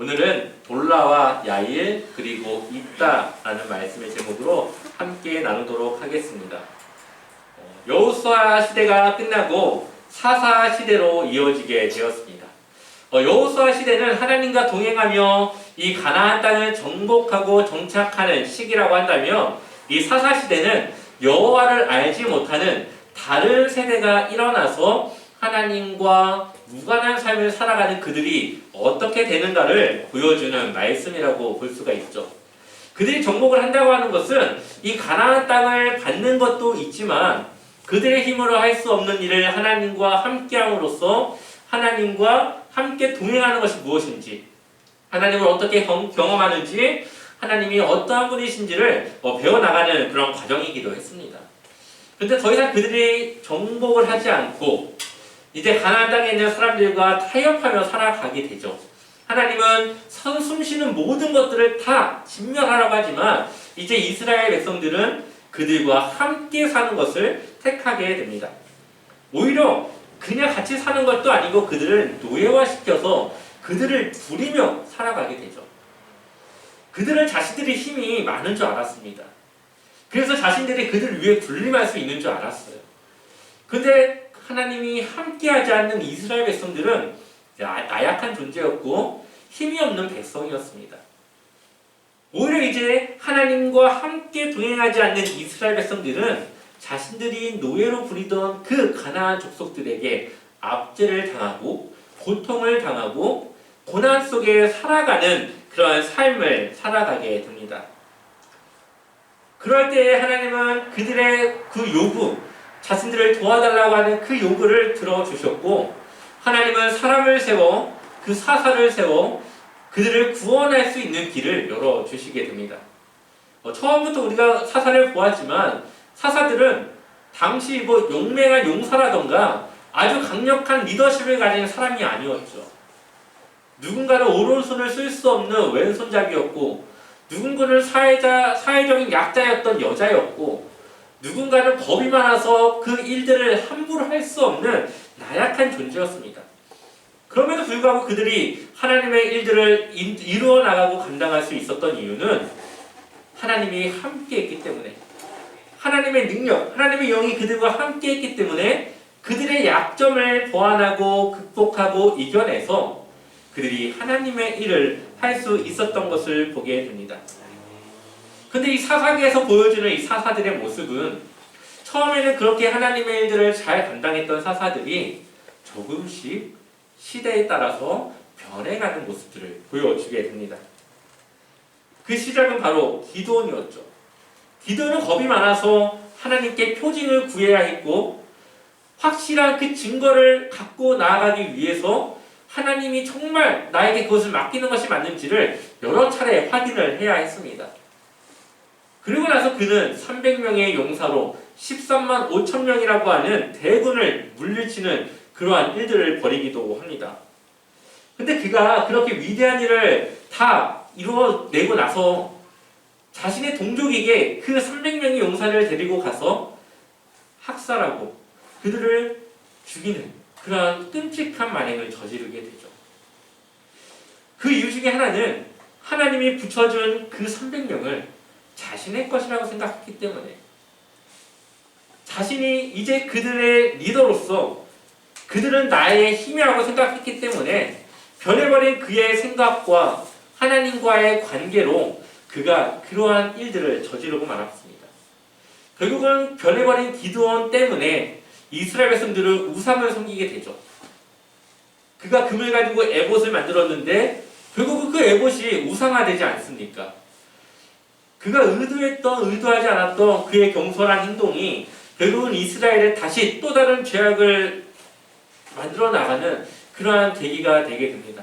오늘은 돌라와 야일 그리고 있다라는 말씀의 제목으로 함께 나누도록 하겠습니다. 여호수아 시대가 끝나고 사사 시대로 이어지게 되었습니다. 여호수아 시대는 하나님과 동행하며 이 가나안 땅을 정복하고 정착하는 시기라고 한다면, 이 사사 시대는 여호와를 알지 못하는 다른 세대가 일어나서 하나님과 무관한 삶을 살아가는 그들이 어떻게 되는가를 보여주는 말씀이라고 볼 수가 있죠. 그들이 정복을 한다고 하는 것은 이 가나안 땅을 받는 것도 있지만, 그들의 힘으로 할 수 없는 일을 하나님과 함께함으로써 하나님과 함께 동행하는 것이 무엇인지, 하나님을 어떻게 경험하는지, 하나님이 어떠한 분이신지를 배워나가는 그런 과정이기도 했습니다. 그런데 더 이상 그들이 정복을 하지 않고 이제 가나안 땅에 있는 사람들과 타협하며 살아가게 되죠. 하나님은 숨쉬는 모든 것들을 다 진멸하라고 하지만, 이제 이스라엘 백성들은 그들과 함께 사는 것을 택하게 됩니다. 오히려 그냥 같이 사는 것도 아니고 그들을 노예화시켜서 그들을 부리며 살아가게 되죠. 그들은 자신들의 힘이 많은 줄 알았습니다. 그래서 자신들이 그들 위에 군림할 수 있는 줄 알았어요. 근데 하나님이 함께하지 않는 이스라엘 백성들은 나약한 존재였고 힘이 없는 백성이었습니다. 오히려 이제 하나님과 함께 동행하지 않는 이스라엘 백성들은 자신들이 노예로 부리던 그 가나안 족속들에게 압제를 당하고 고통을 당하고 고난 속에 살아가는 그러한 삶을 살아가게 됩니다. 그럴 때 하나님은 그들의 그 요구, 자신들을 도와달라고 하는 그 요구를 들어주셨고, 하나님은 사람을 세워 그 사사를 세워 그들을 구원할 수 있는 길을 열어주시게 됩니다. 처음부터 우리가 사사를 보았지만, 사사들은 당시 용맹한 용사라던가 아주 강력한 리더십을 가진 사람이 아니었죠. 누군가는 오른손을 쓸 수 없는 왼손잡이였고, 누군가는 사회적인 약자였던 여자였고, 누군가는 겁이 많아서 그 일들을 함부로 할 수 없는 나약한 존재였습니다. 그럼에도 불구하고 그들이 하나님의 일들을 이루어 나가고 감당할 수 있었던 이유는 하나님이 함께 했기 때문에, 하나님의 능력, 하나님의 영이 그들과 함께 했기 때문에 그들의 약점을 보완하고 극복하고 이겨내서 그들이 하나님의 일을 할 수 있었던 것을 보게 됩니다. 근데 이 사사기에서 보여주는 이 사사들의 모습은, 처음에는 그렇게 하나님의 일들을 잘 감당했던 사사들이 조금씩 시대에 따라서 변해가는 모습들을 보여주게 됩니다. 그 시작은 바로 기드온이었죠. 기드온은 겁이 많아서 하나님께 표징을 구해야 했고, 확실한 그 증거를 갖고 나아가기 위해서 하나님이 정말 나에게 그것을 맡기는 것이 맞는지를 여러 차례 확인을 해야 했습니다. 그리고 나서 그는 300명의 용사로 13만 5천 명이라고 하는 대군을 물리치는 그러한 일들을 벌이기도 합니다. 근데 그가 그렇게 위대한 일을 다 이루어내고 나서 자신의 동족에게 그 300명의 용사를 데리고 가서 학살하고 그들을 죽이는 그러한 끔찍한 만행을 저지르게 되죠. 그 이유 중에 하나는 하나님이 붙여준 그 300명을 자신의 것이라고 생각했기 때문에, 자신이 이제 그들의 리더로서 그들은 나의 힘이라고 생각했기 때문에 변해버린 그의 생각과 하나님과의 관계로 그가 그러한 일들을 저지르고 말았습니다. 결국은 변해버린 기드온 때문에 이스라엘 백성들은 우상을 섬기게 되죠. 그가 금을 가지고 에봇을 만들었는데 결국은 그 에봇이 우상화되지 않습니까? 그가 의도하지 않았던 그의 경솔한 행동이 결국은 이스라엘에 다시 또 다른 죄악을 만들어 나가는 그러한 계기가 되게 됩니다.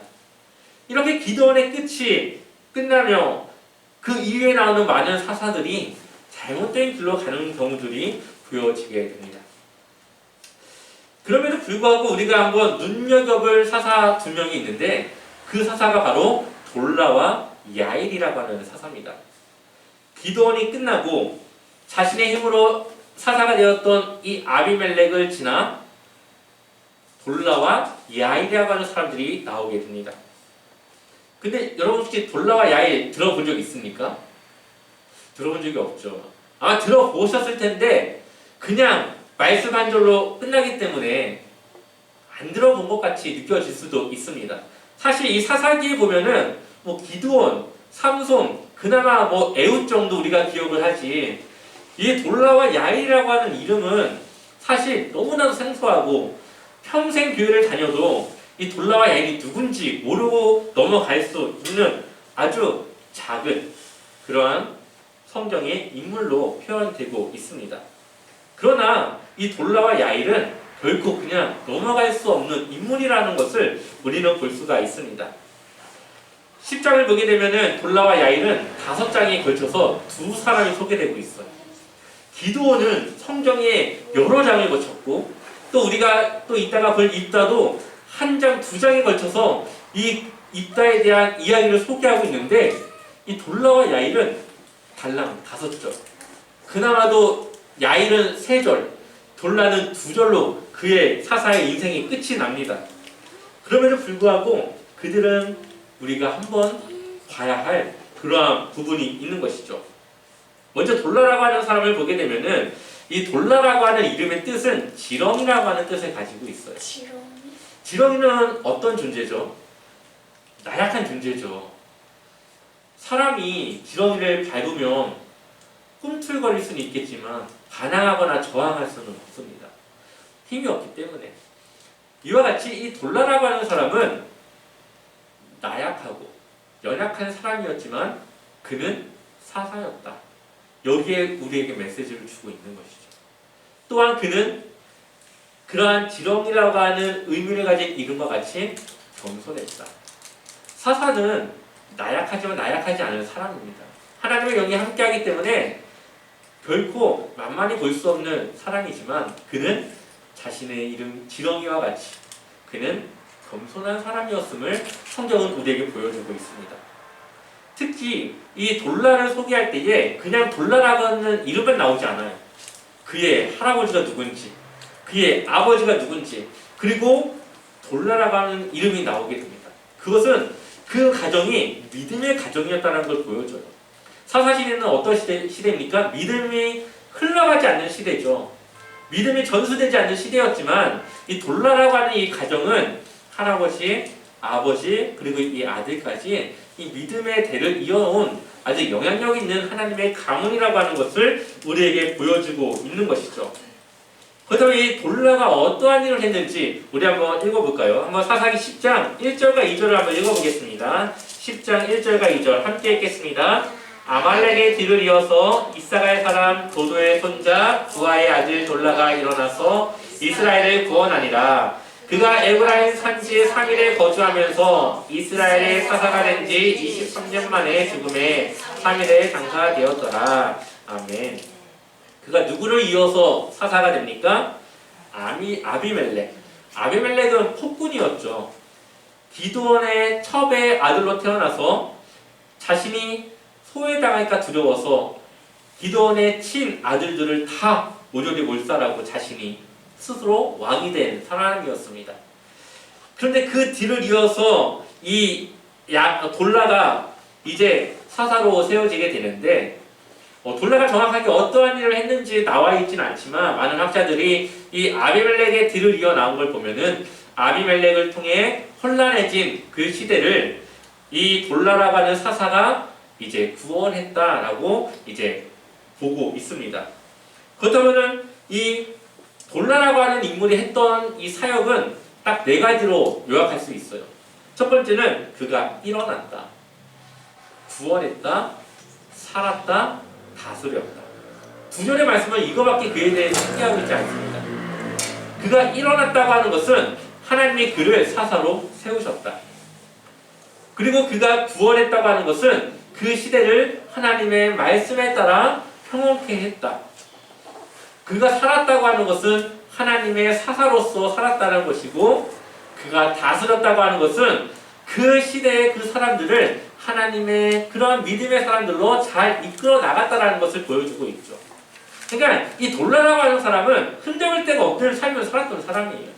이렇게 기드온의 끝이 끝나며 그 이후에 나오는 많은 사사들이 잘못된 길로 가는 경우들이 보여지게 됩니다. 그럼에도 불구하고 우리가 한번 눈여겨볼 사사 두 명이 있는데, 그 사사가 바로 돌라와 야일이라고 하는 사사입니다. 기드온이 끝나고 자신의 힘으로 사사가 되었던 이 아비멜렉을 지나 돌라와 야일이라고 하는 사람들이 나오게 됩니다. 근데 여러분 혹시 돌라와 야일 들어본 적 있습니까? 들어본 적이 없죠. 아마 들어보셨을 텐데 그냥 말씀 한 절로 끝나기 때문에 안 들어본 것 같이 느껴질 수도 있습니다. 사실 이 사사기에 보면은 뭐 기드온, 삼손, 그나마 뭐 에훗 정도 우리가 기억을 하지, 이 돌라와 야일이라고 하는 이름은 사실 너무나도 생소하고 평생 교회를 다녀도 이 돌라와 야일이 누군지 모르고 넘어갈 수 있는 아주 작은 그러한 성경의 인물로 표현되고 있습니다. 그러나 이 돌라와 야일은 결코 그냥 넘어갈 수 없는 인물이라는 것을 우리는 볼 수가 있습니다. 10장을 보게 되면은 돌라와 야일은 5장에 걸쳐서 두 사람이 소개되고 있어요. 기드온은 성경에 여러 장을 거쳤고, 또 우리가 또 이따가 볼 입다도 한 장, 2장에 걸쳐서 이 입다에 대한 이야기를 소개하고 있는데, 이 돌라와 야일은 달랑 5절. 그나마도 야일은 3절, 돌라는 2절로 그의 사사의 인생이 끝이 납니다. 그럼에도 불구하고 그들은 우리가 한번 봐야 할 그러한 부분이 있는 것이죠. 먼저 돌라라고 하는 사람을 보게 되면은 이 돌라라고 하는 이름의 뜻은 지렁이라고 하는 뜻을 가지고 있어요. 지렁이는 어떤 존재죠? 나약한 존재죠. 사람이 지렁이를 밟으면 꿈틀거릴 수는 있겠지만 반항하거나 저항할 수는 없습니다. 힘이 없기 때문에. 이와 같이 이 돌라라고 하는 사람은 나약하고 연약한 사람이었지만 그는 사사였다. 여기에 우리에게 메시지를 주고 있는 것이죠. 또한 그는 그러한 지렁이라고 하는 의미를 가진 이름과 같이 겸손했다. 사사는 나약하지만 나약하지 않은 사람입니다. 하나님의 영이 함께하기 때문에 결코 만만히 볼 수 없는 사람이지만 그는 자신의 이름 지렁이와 같이 그는 겸손한 사람이었음을 성경은 우리에게 보여주고 있습니다. 특히 이 돌라를 소개할 때에 그냥 돌라라고 하는 이름은 나오지 않아요. 그의 할아버지가 누군지, 그의 아버지가 누군지, 그리고 돌라라고 하는 이름이 나오게 됩니다. 그것은 그 가정이 믿음의 가정이었다는 걸 보여줘요. 사사시대는 어떤 시대입니까? 믿음이 흘러가지 않는 시대죠. 믿음이 전수되지 않는 시대였지만 이 돌라라고 하는 이 가정은 할아버지, 아버지, 그리고 이 아들까지 이 믿음의 대를 이어온 아주 영향력 있는 하나님의 가문이라고 하는 것을 우리에게 보여주고 있는 것이죠. 그렇다면 이 돌라가 어떠한 일을 했는지 우리 한번 읽어볼까요? 한번 사사기 10장 1절과 2절을 한번 읽어보겠습니다. 10장 1절과 2절 함께 읽겠습니다. 아말렉의 뒤를 이어서 이사갈 사람 도도의 손자 부하의 아들 돌라가 일어나서 이스라엘을 구원하니라. 그가 에브라임 산지의 상일에 거주하면서 이스라엘의 사사가 된 지 23년 만에 죽음에 3일에 장사되었더라. 아멘. 그가 누구를 이어서 사사가 됩니까? 아비멜렉. 아비멜렉은 폭군이었죠. 기드온의 첩의 아들로 태어나서 자신이 소외당할까 두려워서 기드온의 친 아들들을 다 모조리 몰살하고 자신이 스스로 왕이 된 사람이었습니다. 그런데 그 뒤를 이어서 이 돌라가 이제 사사로 세워지게 되는데, 돌라가 정확하게 어떠한 일을 했는지 나와 있지는 않지만 많은 학자들이 이 아비멜렉의 뒤를 이어 나온 걸 보면은 아비멜렉을 통해 혼란해진 그 시대를 이 돌라라고 하는 사사가 이제 구원했다라고 이제 보고 있습니다. 그렇다면은 이 돌라라고 하는 인물이 했던 이 사역은 딱 4가지로 요약할 수 있어요. 첫 번째는 그가 일어났다, 구원했다, 살았다, 다스렸다. 2절의 말씀은 이거밖에 그에 대해 소개하고 있지 않습니다. 그가 일어났다고 하는 것은 하나님이 그를 사사로 세우셨다. 그리고 그가 구원했다고 하는 것은 그 시대를 하나님의 말씀에 따라 평온케 했다. 그가 살았다고 하는 것은 하나님의 사사로서 살았다는 것이고, 그가 다스렸다고 하는 것은 그 시대의 그 사람들을 하나님의 그런 믿음의 사람들로 잘 이끌어 나갔다는 것을 보여주고 있죠. 그러니까 이 돌라라고 하는 사람은 흔들릴 데가 없는 삶을 살았던 사람이에요.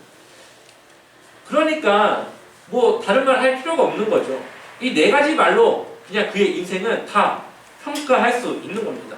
그러니까 뭐 다른 말 할 필요가 없는 거죠. 이 네 가지 말로 그냥 그의 인생은 다 평가할 수 있는 겁니다.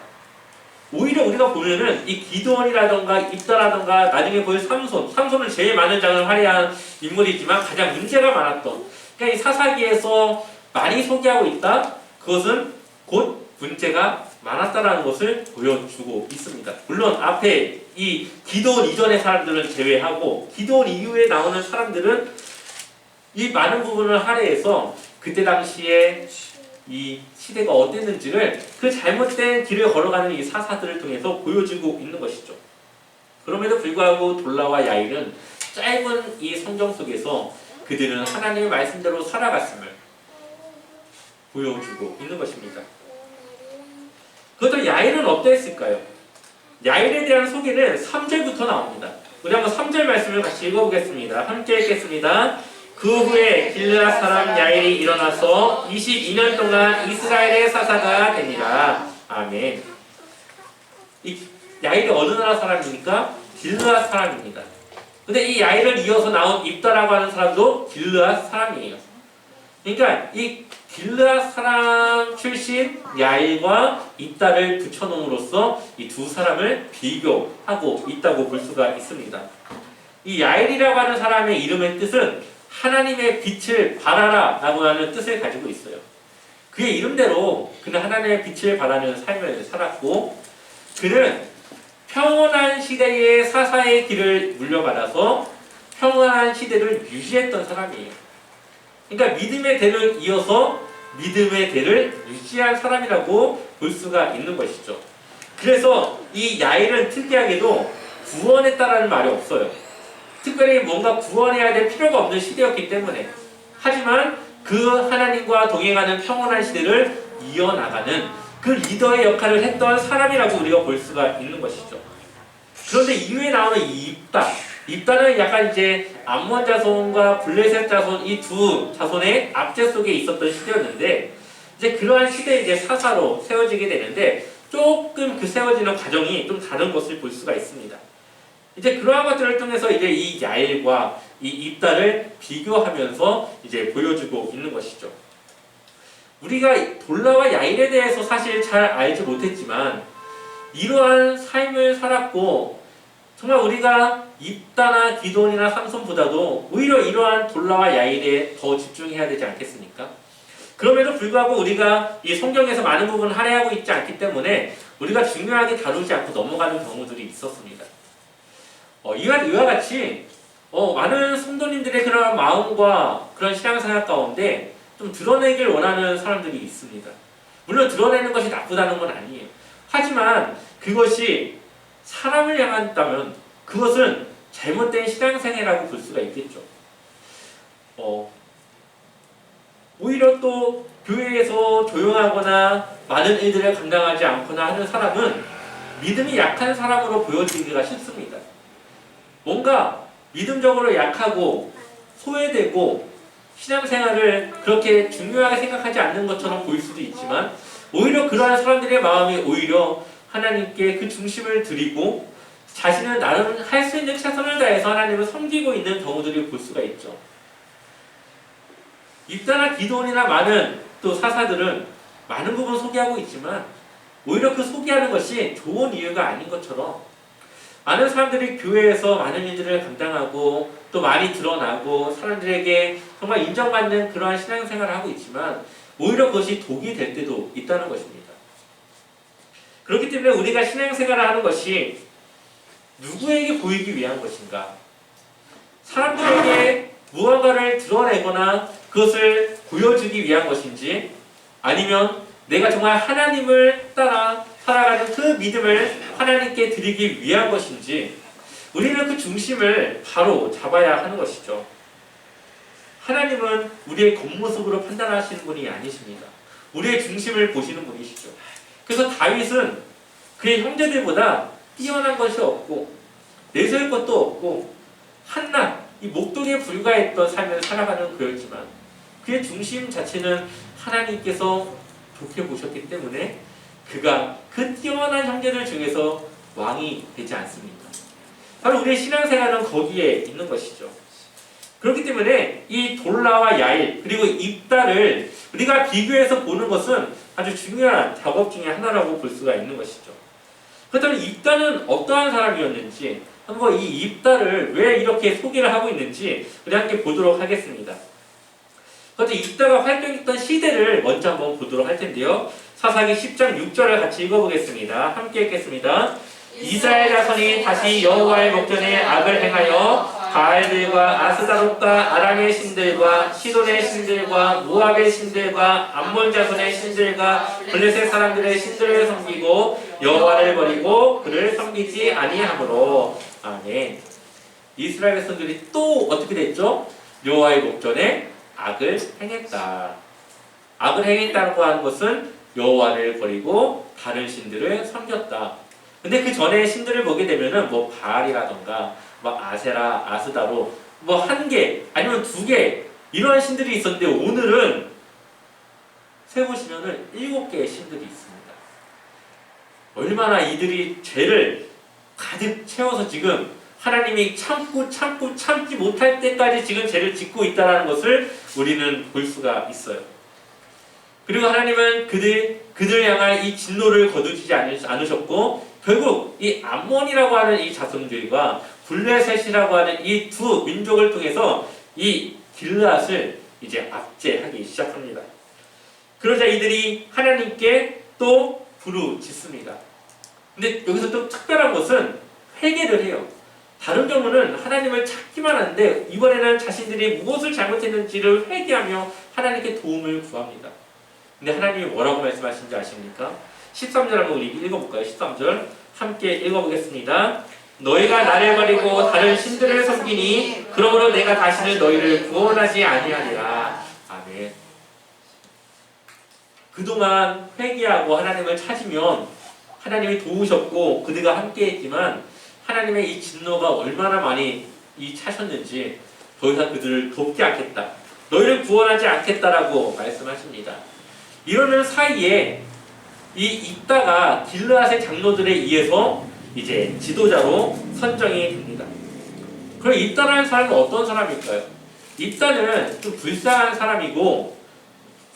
오히려 우리가 보면은 이 기드온이라던가 입다라던가 나중에 보일 삼손은 제일 많은 장을 활약한 인물이지만 가장 문제가 많았던, 그러니까 이 사사기에서 많이 소개하고 있다. 그것은 곧 문제가 많았다라는 것을 보여주고 있습니다. 물론 앞에 이 기드온 이전의 사람들은 제외하고 기드온 이후에 나오는 사람들은 이 많은 부분을 할애해서 그때 당시에 이 시대가 어땠는지를 그 잘못된 길을 걸어가는 이 사사들을 통해서 보여주고 있는 것이죠. 그럼에도 불구하고 돌라와 야일은 짧은 이 성경 속에서 그들은 하나님의 말씀대로 살아갔음을 보여주고 있는 것입니다. 그것도 야일은 어땠을까요? 야일에 대한 소개는 3절부터 나옵니다. 우리 한번 3절 말씀을 같이 읽어보겠습니다. 함께 읽겠습니다. 그 후에 길르앗 사람 야일이 일어나서 22년 동안 이스라엘의 사사가 되니라. 아멘. 이 야일이 어느 나라 사람입니까? 길르앗 사람입니다. 근데 이 야일을 이어서 나온 입다라고 하는 사람도 길르앗 사람이에요. 그러니까 이 길르앗 사람 출신 야일과 입다를 붙여놓음으로써 이 두 사람을 비교하고 있다고 볼 수가 있습니다. 이 야일이라고 하는 사람의 이름의 뜻은 하나님의 빛을 발하라 라고 하는 뜻을 가지고 있어요. 그의 이름대로 그는 하나님의 빛을 발하는 삶을 살았고, 그는 평온한 시대의 사사의 길을 물려받아서 평온한 시대를 유지했던 사람이에요. 그러니까 믿음의 대를 이어서 믿음의 대를 유지한 사람이라고 볼 수가 있는 것이죠. 그래서 이 야일은 특이하게도 구원했다라는 말이 없어요. 특별히 뭔가 구원해야 될 필요가 없는 시대였기 때문에. 하지만 그 하나님과 동행하는 평온한 시대를 이어나가는 그 리더의 역할을 했던 사람이라고 우리가 볼 수가 있는 것이죠. 그런데 이후에 나오는 이 입다는 약간 이제 암몬 자손과 블레셋 자손 이 두 자손의 압제 속에 있었던 시대였는데, 이제 그러한 시대에 이제 사사로 세워지게 되는데 조금 그 세워지는 과정이 좀 다른 것을 볼 수가 있습니다. 이제 그러한 것들을 통해서 이제 이 야일과 이 입다를 비교하면서 이제 보여주고 있는 것이죠. 우리가 돌라와 야일에 대해서 사실 잘 알지 못했지만 이러한 삶을 살았고, 정말 우리가 입다나 기드온이나 삼손보다도 오히려 이러한 돌라와 야일에 더 집중해야 되지 않겠습니까? 그럼에도 불구하고 우리가 이 성경에서 많은 부분을 할애하고 있지 않기 때문에 우리가 중요하게 다루지 않고 넘어가는 경우들이 있었습니다. 이와 같이 많은 성도님들의 그런 마음과 그런 신앙생활 가운데 좀 드러내길 원하는 사람들이 있습니다. 물론 드러내는 것이 나쁘다는 건 아니에요. 하지만 그것이 사람을 향한다면 그것은 잘못된 신앙생활이라고 볼 수가 있겠죠. 오히려 또 교회에서 조용하거나 많은 일들을 감당하지 않거나 하는 사람은 믿음이 약한 사람으로 보여지기가 쉽습니다. 뭔가 믿음적으로 약하고 소외되고 신앙생활을 그렇게 중요하게 생각하지 않는 것처럼 보일 수도 있지만, 오히려 그러한 사람들의 마음이 오히려 하나님께 그 중심을 드리고 자신은 나름 할 수 있는 최선을 다해서 하나님을 섬기고 있는 경우들을 볼 수가 있죠. 입다나 기드온이나 많은 또 사사들은 많은 부분 소개하고 있지만 오히려 그 소개하는 것이 좋은 이유가 아닌 것처럼 많은 사람들이 교회에서 많은 일들을 감당하고 또 많이 드러나고 사람들에게 정말 인정받는 그러한 신앙생활을 하고 있지만 오히려 그것이 독이 될 때도 있다는 것입니다. 그렇기 때문에 우리가 신앙생활을 하는 것이 누구에게 보이기 위한 것인가? 사람들에게 무언가를 드러내거나 그것을 보여주기 위한 것인지, 아니면 내가 정말 하나님을 따라 살아가는 그 믿음을 하나님께 드리기 위한 것인지, 우리는 그 중심을 바로 잡아야 하는 것이죠. 하나님은 우리의 겉모습으로 판단하시는 분이 아니십니다. 우리의 중심을 보시는 분이시죠. 그래서 다윗은 그의 형제들보다 뛰어난 것이 없고 내세울 것도 없고 한낱 이 목동에 불과했던 삶을 살아가는 그였지만 그의 중심 자체는 하나님께서 좋게 보셨기 때문에 그가 그 뛰어난 형제들 중에서 왕이 되지 않습니다. 바로 우리의 신앙생활은 거기에 있는 것이죠. 그렇기 때문에 이 돌라와 야일 그리고 입다를 우리가 비교해서 보는 것은 아주 중요한 작업 중에 하나라고 볼 수가 있는 것이죠. 그렇다면 입다는 어떠한 사람이었는지 한번 이 입다를 왜 이렇게 소개를 하고 있는지 우리 함께 보도록 하겠습니다. 그런데 입다가 활동했던 시대를 먼저 한번 보도록 할 텐데요. 사사기 10장 6절을 같이 읽어보겠습니다. 함께 읽겠습니다. 이스라엘 자손이 다시 여호와의 목전에 악을 행하여 바알들과 아스다롯과 아람의 신들과 시돈의 신들과 모압의 신들과 암몬 자손의 신들과 블레셋 사람들의 신들을 섬기고 여호와를 버리고 그를 섬기지 아니하므로. 아멘. 이스라엘 백성들이 또 어떻게 됐죠? 여호와의 목전에 악을 행했다. 악을 행했다고 하는 것은 여호와를 버리고 다른 신들을 섬겼다. 근데 그 전에 신들을 보게 되면은 뭐 바알이라던가 뭐 아세라, 아스다로 뭐 한 개 아니면 두 개 이러한 신들이 있었는데 오늘은 세보시면은 7개의 신들이 있습니다. 얼마나 이들이 죄를 가득 채워서 지금 하나님이 참지 못할 때까지 지금 죄를 짓고 있다는 것을 우리는 볼 수가 있어요. 그리고 하나님은 그들 향한 이 진노를 거두지 않으셨고 결국 이 암몬이라고 하는 이 자손들과 블레셋이라고 하는 이 두 민족을 통해서 이 길르앗을 이제 압제하기 시작합니다. 그러자 이들이 하나님께 또 부르짖습니다. 근데 여기서 또 특별한 것은 회개를 해요. 다른 경우는 하나님을 찾기만 하는데 이번에는 자신들이 무엇을 잘못했는지를 회개하며 하나님께 도움을 구합니다. 근데 하나님이 뭐라고 말씀하시는지 아십니까? 13절 한번 우리 읽어볼까요? 13절 함께 읽어보겠습니다. 너희가 나를 버리고 다른 신들을 섬기니 그러므로 내가 다시는 너희를 구원하지 아니하리라. 아멘. 그동안 회개하고 하나님을 찾으면 하나님이 도우셨고 그들과 함께했지만 하나님의 이 진노가 얼마나 많이 차셨는지 더 이상 그들을 돕지 않겠다. 너희를 구원하지 않겠다라고 말씀하십니다. 이러는 사이에 이 입다가 길르앗의 장로들에 의해서 이제 지도자로 선정이 됩니다. 그럼 입다라는 사람은 어떤 사람일까요? 입다는 좀 불쌍한 사람이고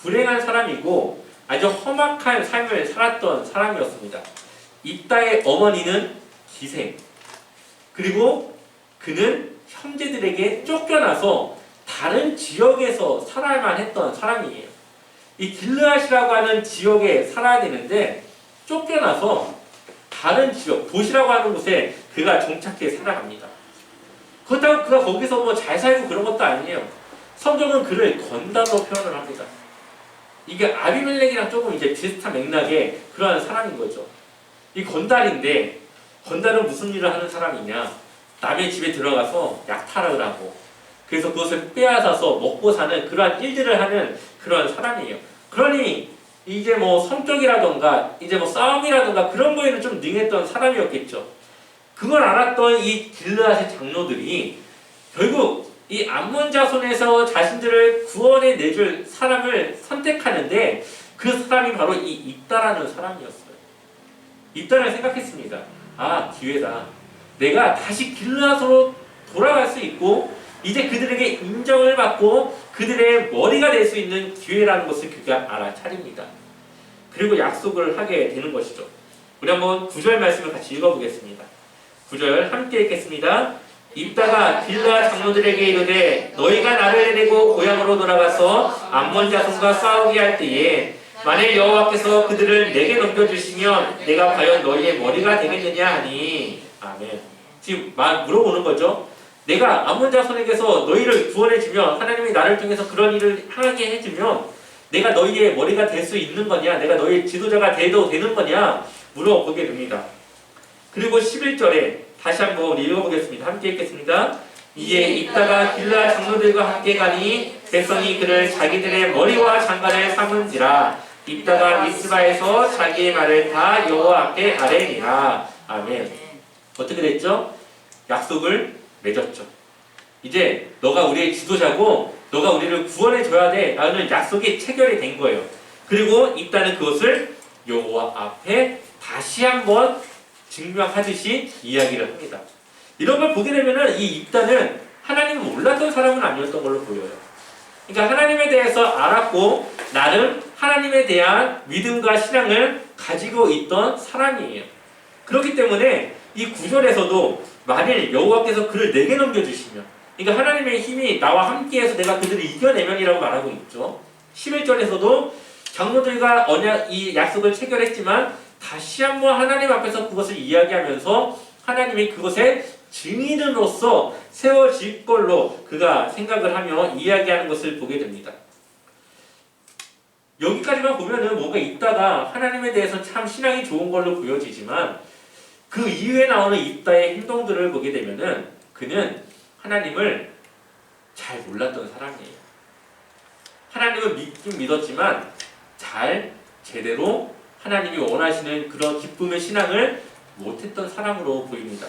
불행한 사람이고 아주 험악한 삶을 살았던 사람이었습니다. 입다의 어머니는 기생 그리고 그는 형제들에게 쫓겨나서 다른 지역에서 살아야만 했던 사람이에요. 이 길르앗이라고 하는 지역에 살아야 되는데 쫓겨나서 다른 지역, 도시라고 하는 곳에 그가 정착해 살아갑니다. 그렇다고 그가 거기서 뭐 잘 살고 그런 것도 아니에요. 성경은 그를 건달로 표현을 합니다. 이게 아비멜렉이랑 조금 이제 비슷한 맥락의 그러한 사람인 거죠. 이 건달인데 건달은 무슨 일을 하는 사람이냐? 남의 집에 들어가서 약탈을 하고 그래서 그것을 빼앗아서 먹고 사는 그러한 일들을 하는 그런 사람이에요. 그러니 이제 뭐 성적이라던가 이제 뭐 싸움이라던가 그런 거에는 좀 능했던 사람이었겠죠. 그걸 알았던 이 길르앗의 장로들이 결국 이 암몬 자손에서 자신들을 구원해 내줄 사람을 선택하는데 그 사람이 바로 이 입다라는 사람이었어요. 입다를 생각했습니다. 아, 기회다. 내가 다시 길르앗으로 돌아갈 수 있고 이제 그들에게 인정을 받고 그들의 머리가 될 수 있는 기회라는 것을 그가 알아차립니다. 그리고 약속을 하게 되는 것이죠. 우리 한번 9절 말씀을 같이 읽어보겠습니다. 9절 함께 읽겠습니다. 입다가 길르앗 장로들에게 이르되 너희가 나를 내고 고향으로 돌아가서 암몬 자손과 싸우게 할 때에 만일 여호와께서 그들을 내게 넘겨주시면 내가 과연 너희의 머리가 되겠느냐 하니. 아멘. 지금 물어보는 거죠. 내가 암몬 자손에게서 너희를 구원해주면 하나님이 나를 통해서 그런 일을 하게 해주면 내가 너희의 머리가 될 수 있는 거냐? 내가 너희의 지도자가 돼도 되는 거냐? 물어보게 됩니다. 그리고 11절에 다시 한번 우리 읽어보겠습니다. 함께 읽겠습니다. 이에 입다가 길르앗 장로들과 함께 가니 백성이 그를 자기들의 머리와 장관을 삼은지라. 입다가 미스바에서 자기의 말을 다 여호와 앞에 아뢰니라. 아멘. 어떻게 됐죠? 약속을 맺었죠. 이제 너가 우리의 지도자고 너가 우리를 구원해줘야 돼 라는 약속이 체결이 된 거예요. 그리고 입다는 그것을 여호와 앞에 다시 한번 증명하듯이 이야기를 합니다. 이런 걸 보게 되면은 이 입다는 하나님을 몰랐던 사람은 아니었던 걸로 보여요. 그러니까 하나님에 대해서 알았고 나름 하나님에 대한 믿음과 신앙을 가지고 있던 사람이에요. 그렇기 때문에 이 9절에서도 만일 여호와께서 그를 내게 넘겨주시면, 그러니까 하나님의 힘이 나와 함께해서 내가 그들을 이겨내면이라고 말하고 있죠. 11절에서도 장로들과 언약 이 약속을 체결했지만 다시 한번 하나님 앞에서 그것을 이야기하면서 하나님이 그것의 증인으로서 세워질 걸로 그가 생각을 하며 이야기하는 것을 보게 됩니다. 여기까지만 보면은 뭔가 있다가 하나님에 대해서 참 신앙이 좋은 걸로 보여지지만 그 이후에 나오는 입다의 행동들을 보게 되면은 그는 하나님을 잘 몰랐던 사람이에요. 하나님을 믿긴 믿었지만 잘 제대로 하나님이 원하시는 그런 기쁨의 신앙을 못했던 사람으로 보입니다.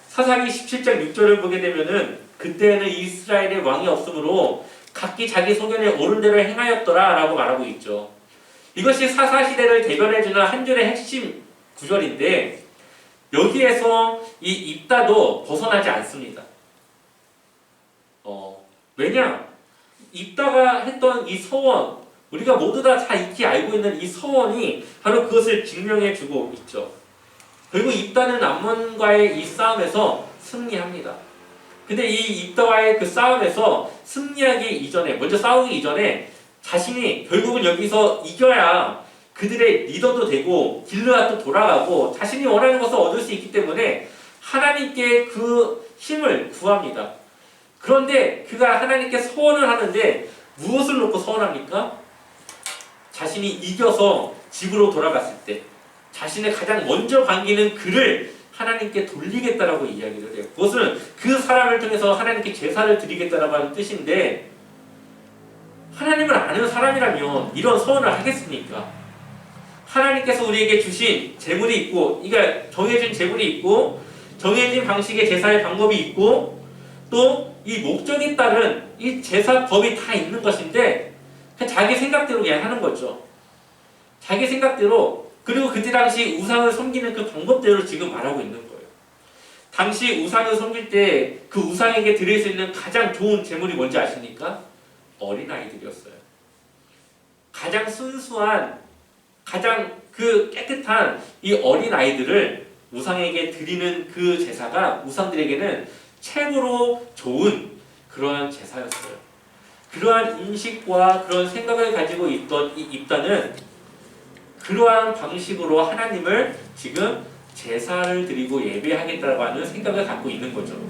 사사기 17장 6절을 보게 되면은 그때는 이스라엘의 왕이 없으므로 각기 자기 소견에 옳은 대로 행하였더라 라고 말하고 있죠. 이것이 사사시대를 대변해주는 한 줄의 핵심 구절인데 여기에서 이 입다도 벗어나지 않습니다. 왜냐? 입다가 했던 이 서원, 우리가 모두 다 잘 익히 알고 있는 이 서원이 바로 그것을 증명해주고 있죠. 결국 입다는 암몬과의 이 싸움에서 승리합니다. 근데 이 입다와의 그 싸움에서 승리하기 이전에, 먼저 싸우기 이전에 자신이 결국은 여기서 이겨야 그들의 리더도 되고 길르앗도 돌아가고 자신이 원하는 것을 얻을 수 있기 때문에 하나님께 그 힘을 구합니다. 그런데 그가 하나님께 서원을 하는데 무엇을 놓고 서원합니까? 자신이 이겨서 집으로 돌아갔을 때 자신의 가장 먼저 반기는 그를 하나님께 돌리겠다라고 이야기를 해요. 그것은 그 사람을 통해서 하나님께 제사를 드리겠다라고 하는 뜻인데 하나님을 아는 사람이라면 이런 서원을 하겠습니까? 하나님께서 우리에게 주신 제물이 있고, 그러니까 정해진 제물이 있고 정해진 방식의 제사의 방법이 있고 또 이 목적에 따른 이 제사 법이 다 있는 것인데 그냥 자기 생각대로 그냥 하는 거죠. 자기 생각대로. 그리고 그때 당시 우상을 섬기는 그 방법대로 지금 말하고 있는 거예요. 당시 우상을 섬길 때 그 우상에게 드릴 수 있는 가장 좋은 제물이 뭔지 아십니까? 어린아이들이었어요. 가장 순수한, 가장 그 깨끗한 이 어린아이들을 우상에게 드리는 그 제사가 우상들에게는 최고로 좋은 그러한 제사였어요. 그러한 인식과 그런 생각을 가지고 있던 이 입다는 그러한 방식으로 하나님을 지금 제사를 드리고 예배하겠다고 하는 생각을 갖고 있는 거죠.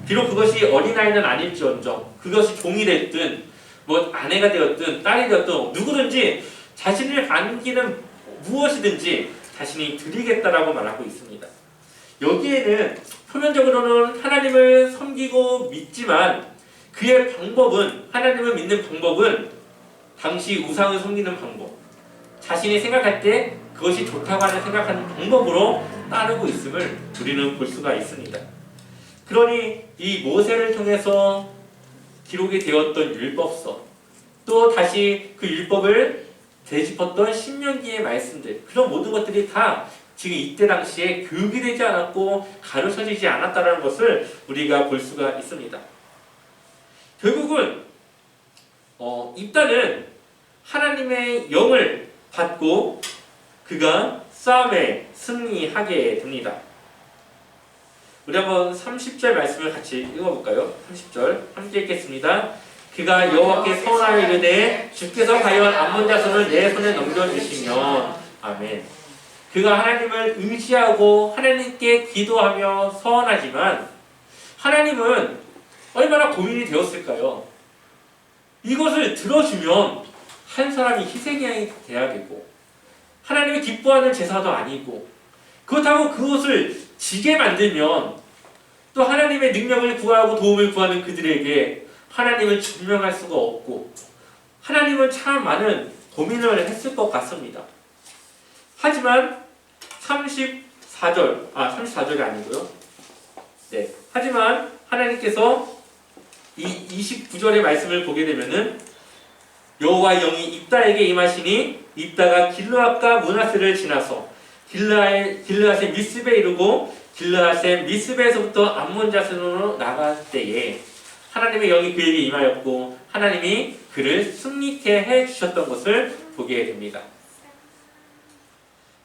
비록 그것이 어린아이는 아닐지언정 그것이 종이 됐든 뭐 아내가 되었든 딸이 되었든 누구든지 자신을 반기는 무엇이든지 자신이 드리겠다라고 말하고 있습니다. 여기에는 표면적으로는 하나님을 섬기고 믿지만 그의 방법은, 하나님을 믿는 방법은 당시 우상을 섬기는 방법, 자신이 생각할 때 그것이 좋다고 하는 생각하는 방법으로 따르고 있음을 우리는 볼 수가 있습니다. 그러니 이 모세를 통해서 기록이 되었던 율법서, 또 다시 그 율법을 되짚었던 신명기의 말씀들, 그런 모든 것들이 다 지금 이때 당시에 교육이 되지 않았고 가르쳐지지 않았다는 것을 우리가 볼 수가 있습니다. 결국은 입다는 하나님의 영을 받고 그가 싸움에 승리하게 됩니다. 우리 한번 30절 말씀을 같이 읽어볼까요? 30절 함께 읽겠습니다. 그가 여호와께 서원하여 이르되 주께서 과연 암몬 자손을 내 손에 넘겨주시면 아멘. 그가 하나님을 의지하고 하나님께 기도하며 서원하지만 하나님은 얼마나 고민이 되었을까요? 이것을 들어주면 한 사람이 희생양이 돼야 되고 하나님이 기뻐하는 제사도 아니고 그렇다고 그것을 지게 만들면 또 하나님의 능력을 구하고 도움을 구하는 그들에게 하나님을 증명할 수가 없고 하나님은 참 많은 고민을 했을 것 같습니다. 하지만 34절이 아니고요. 네. 하지만 하나님께서 이 29절의 말씀을 보게 되면은 여호와의 영이 입다에게 임하시니 입다가 길르앗과 므낫세를 지나서 길르앗의 미스베에 이르고 길르앗의 미스베에서부터 암몬 자손으로 나갈 때에 하나님의 영이 그에게 임하였고 하나님이 그를 승리케 해주셨던 것을 보게 됩니다.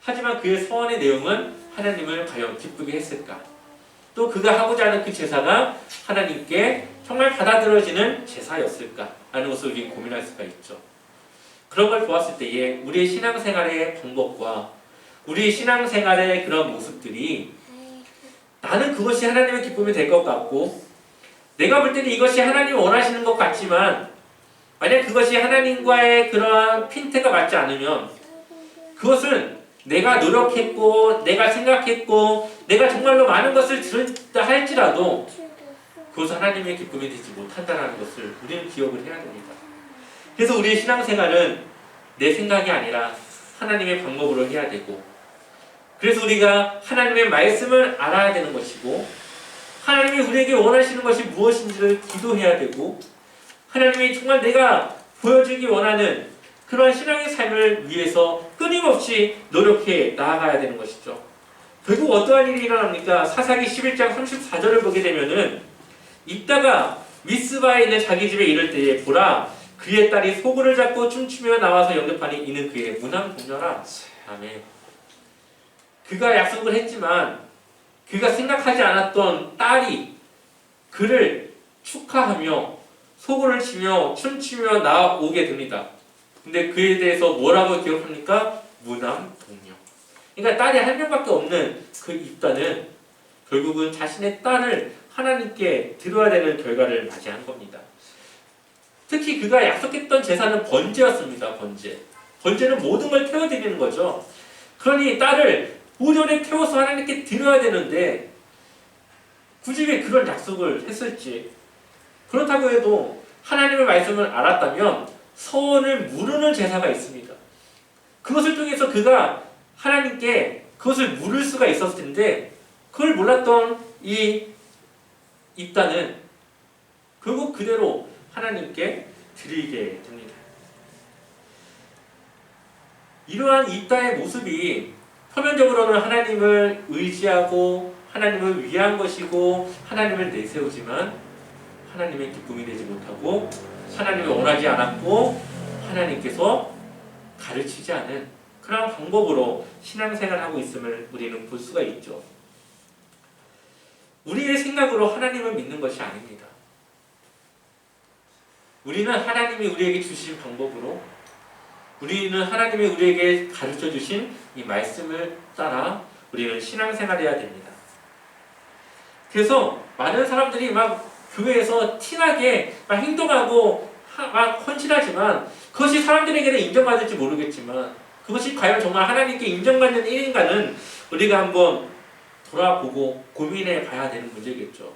하지만 그의 소원의 내용은 하나님을 과연 기쁘게 했을까? 또 그가 하고자 하는 그 제사가 하나님께 정말 받아들여지는 제사였을까? 라는 것을 우리는 고민할 수가 있죠. 그런 걸 보았을 때에 우리의 신앙생활의 방법과 우리의 신앙생활의 그런 모습들이 나는 그것이 하나님의 기쁨이 될 것 같고 내가 볼 때는 이것이 하나님이 원하시는 것 같지만 만약 그것이 하나님과의 그러한 핀트가 맞지 않으면 그것은 내가 노력했고 내가 생각했고 내가 정말로 많은 것을 들었다 할지라도 그것은 하나님의 기쁨이 되지 못한다는 것을 우리는 기억을 해야 됩니다. 그래서 우리의 신앙생활은 내 생각이 아니라 하나님의 방법으로 해야 되고 그래서 우리가 하나님의 말씀을 알아야 되는 것이고 하나님이 우리에게 원하시는 것이 무엇인지를 기도해야 되고 하나님이 정말 내가 보여주기 원하는 그러한 신앙의 삶을 위해서 끊임없이 노력해 나아가야 되는 것이죠. 결국 어떠한 일이 일어납니까? 사사기 11장 34절을 보게 되면은 이따가 미스바에 있는 자기 집에 이를 때에 보라 그의 딸이 소굴을 잡고 춤추며 나와서 영접하니 이는 그의 무남동녀라. 아멘. 그가 약속을 했지만 그가 생각하지 않았던 딸이 그를 축하하며 소굴을 치며 춤추며 나오게 됩니다. 근데 그에 대해서 뭐라고 기록합니까? 무남동녀. 그러니까 딸이 한 명밖에 없는 그 입단은 결국은 자신의 딸을 하나님께 드려야 되는 결과를 맞이한 겁니다. 특히 그가 약속했던 제사는 번제였습니다. 번제. 번제는 모든 걸 태워드리는 거죠. 그러니 딸을 오전에 태워서 하나님께 드려야 되는데 굳이 왜 그런 약속을 했을지. 그렇다고 해도 하나님의 말씀을 알았다면 서원을 물으는 제사가 있습니다. 그것을 통해서 그가 하나님께 그것을 물을 수가 있었을 텐데 그걸 몰랐던 이 입단은 결국 그대로 하나님께 드리게 됩니다. 이러한 입단의 모습이 표면적으로는 하나님을 의지하고 하나님을 위한 것이고 하나님을 내세우지만 하나님의 기쁨이 되지 못하고 하나님을 원하지 않았고 하나님께서 가르치지 않은 그런 방법으로 신앙생활하고 있음을 우리는 볼 수가 있죠. 우리의 생각으로 하나님을 믿는 것이 아닙니다. 우리는 하나님이 우리에게 주신 방법으로 우리는 하나님이 우리에게 가르쳐 주신 이 말씀을 따라 우리는 신앙생활해야 됩니다. 그래서 많은 사람들이 막 교회에서 티나게 막 행동하고 막 헌신하지만 그것이 사람들에게는 인정받을지 모르겠지만 그것이 과연 정말 하나님께 인정받는 일인가는 우리가 한번 돌아보고 고민해 봐야 되는 문제겠죠.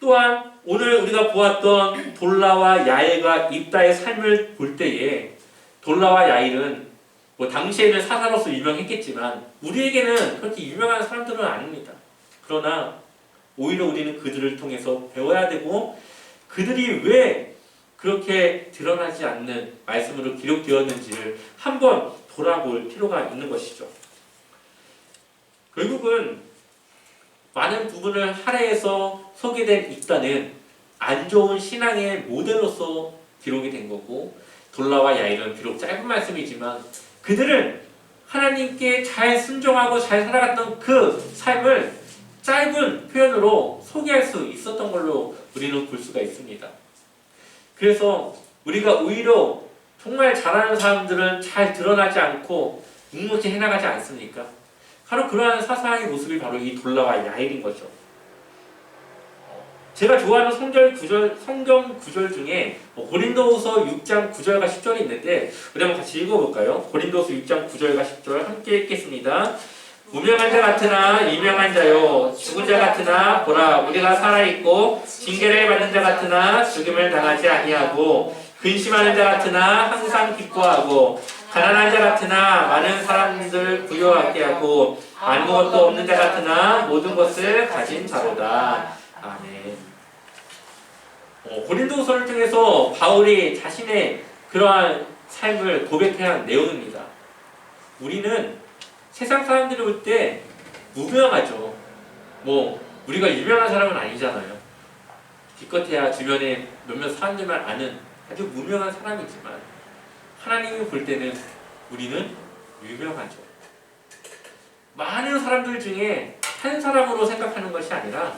또한 오늘 우리가 보았던 돌라와 야일과 입다의 삶을 볼 때에 돌라와 야일은 뭐 당시에는 사사로서 유명했겠지만 우리에게는 그렇게 유명한 사람들은 아닙니다. 그러나 오히려 우리는 그들을 통해서 배워야 되고 그들이 왜 그렇게 드러나지 않는 말씀으로 기록되었는지를 한번 돌아볼 필요가 있는 것이죠. 결국은 많은 부분을 할애해서 소개된 입다는 안 좋은 신앙의 모델로서 기록이 된 거고 돌라와 야일은 비록 짧은 말씀이지만 그들은 하나님께 잘 순종하고 잘 살아갔던 그 삶을 짧은 표현으로 소개할 수 있었던 걸로 우리는 볼 수가 있습니다. 그래서 우리가 오히려 정말 잘하는 사람들은 잘 드러나지 않고 묵묵히 해나가지 않습니까? 바로 그러한 사사의 모습이 바로 이 돌라와 야일인 거죠. 제가 좋아하는 성경 구절 중에 고린도후서 6장 9절과 10절이 있는데 우리 한번 같이 읽어볼까요? 고린도후서 6장 9절과 10절 함께 읽겠습니다. 무명한 자 같으나 유명한 자요 죽은 자 같으나 보라 우리가 살아있고 징계를 받는 자 같으나 죽임을 당하지 아니하고 근심하는 자 같으나 항상 기뻐하고 가난한 자 같으나 많은 사람들 부유하게 하고 아무것도 없는 자 같으나 모든 것을 가진 자로다. 아멘. 고린도후서를 통해서 바울이 자신의 그러한 삶을 고백해야 한 내용입니다. 우리는 세상 사람들이 볼 때 무명하죠. 뭐 우리가 유명한 사람은 아니잖아요. 기껏해야 주변에 몇몇 사람들만 아는 아주 무명한 사람이지만 하나님이 볼 때는 우리는 유명하죠. 많은 사람들 중에 한 사람으로 생각하는 것이 아니라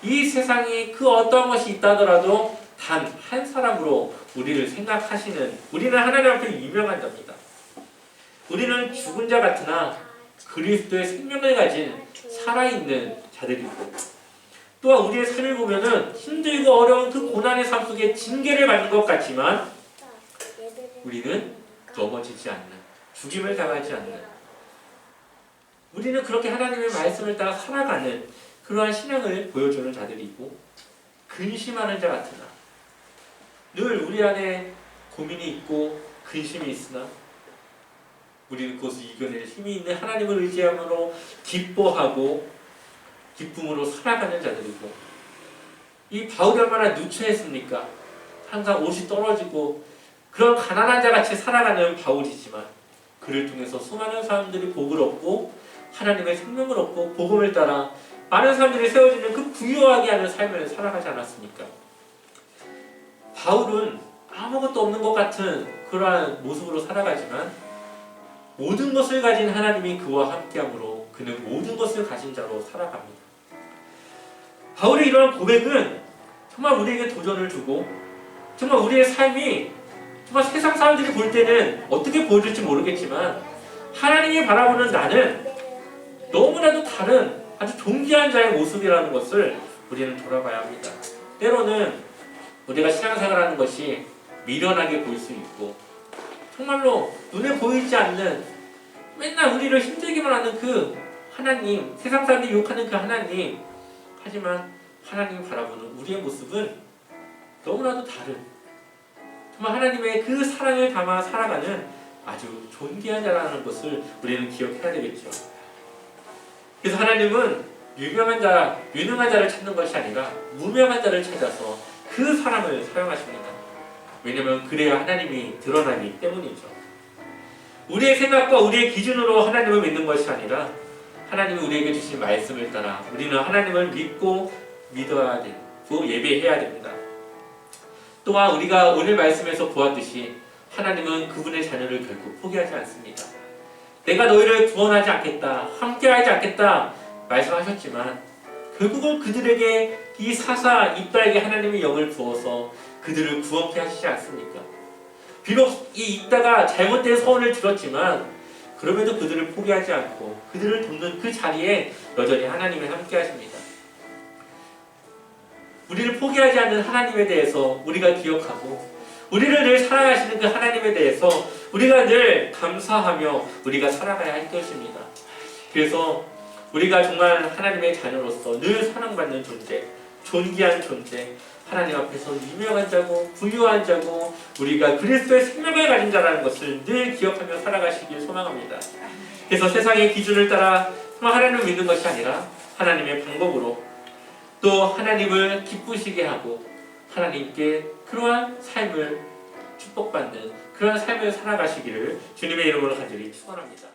이 세상에 그 어떠한 것이 있다더라도 단 한 사람으로 우리를 생각하시는, 우리는 하나님 앞에 유명한 자입니다. 우리는 죽은 자 같으나 그리스도의 생명을 가진 살아있는 자들이고, 또한 우리의 삶을 보면은 힘들고 어려운 그 고난의 삶 속에 징계를 받는 것 같지만 우리는 넘어지지 않는, 죽임을 당하지 않는, 우리는 그렇게 하나님의 말씀을 따라 살아가는 그러한 신앙을 보여주는 자들이고, 근심하는 자 같으나 늘 우리 안에 고민이 있고 근심이 있으나 우리는 그것을 이겨낼 힘이 있는 하나님을 의지함으로 기뻐하고 기쁨으로 살아가는 자들이고, 이 바울이 얼마나 누추했습니까? 항상 옷이 떨어지고 그런 가난한 자같이 살아가는 바울이지만 그를 통해서 수많은 사람들이 복을 얻고 하나님의 생명을 얻고 복음을 따라 많은 사람들이 세워지는 그 부유하게 하는 삶을 살아가지 않았습니까? 바울은 아무것도 없는 것 같은 그러한 모습으로 살아가지만 모든 것을 가진 하나님이 그와 함께함으로 그는 모든 것을 가진 자로 살아갑니다. 바울의 이러한 고백은 정말 우리에게 도전을 주고, 정말 우리의 삶이 정말 세상 사람들이 볼 때는 어떻게 보여줄지 모르겠지만 하나님이 바라보는 나는 너무나도 다른 아주 존귀한 자의 모습이라는 것을 우리는 돌아봐야 합니다. 때로는 우리가 신앙생활하는 것이 미련하게 보일 수 있고 정말로 눈에 보이지 않는, 맨날 우리를 힘들게만 하는 그 하나님, 세상 사람들이 욕하는 그 하나님, 하지만 하나님이 바라보는 우리의 모습은 너무나도 다른, 정말 하나님의 그 사랑을 담아 살아가는 아주 존귀한 자라는 것을 우리는 기억해야 되겠죠. 그래서 하나님은 유명한 자를 찾는 것이 아니라 무명한 자를 찾아서 그 사람을 사용하십니다. 왜냐하면 그래야 하나님이 드러나기 때문이죠. 우리의 생각과 우리의 기준으로 하나님을 믿는 것이 아니라 하나님이 우리에게 주신 말씀을 따라 우리는 하나님을 믿고 믿어야 되고 예배해야 됩니다. 또한 우리가 오늘 말씀에서 보았듯이 하나님은 그분의 자녀를 결코 포기하지 않습니다. 내가 너희를 구원하지 않겠다, 함께하지 않겠다 말씀하셨지만 결국은 그들에게 이 사사 입다에게 하나님의 영을 부어서 그들을 구원케 하시지 않습니까? 비록 이 입다가 잘못된 서원을 들었지만 그럼에도 그들을 포기하지 않고 그들을 돕는 그 자리에 여전히 하나님이 함께 하십니다. 우리를 포기하지 않는 하나님에 대해서 우리가 기억하고 우리를 늘 사랑하시는 그 하나님에 대해서 우리가 늘 감사하며 우리가 살아가야 할 것입니다. 그래서 우리가 정말 하나님의 자녀로서 늘 사랑받는 존재, 존귀한 존재, 하나님 앞에서 유명한 자고 부유한 자고 우리가 그리스도의 생명을 가진 자라는 것을 늘 기억하며 살아가시길 소망합니다. 그래서 세상의 기준을 따라 하나님을 믿는 것이 아니라 하나님의 방법으로 또 하나님을 기쁘시게 하고 하나님께 그러한 삶을 축복받는 그러한 삶을 살아가시기를 주님의 이름으로 간절히 축원합니다.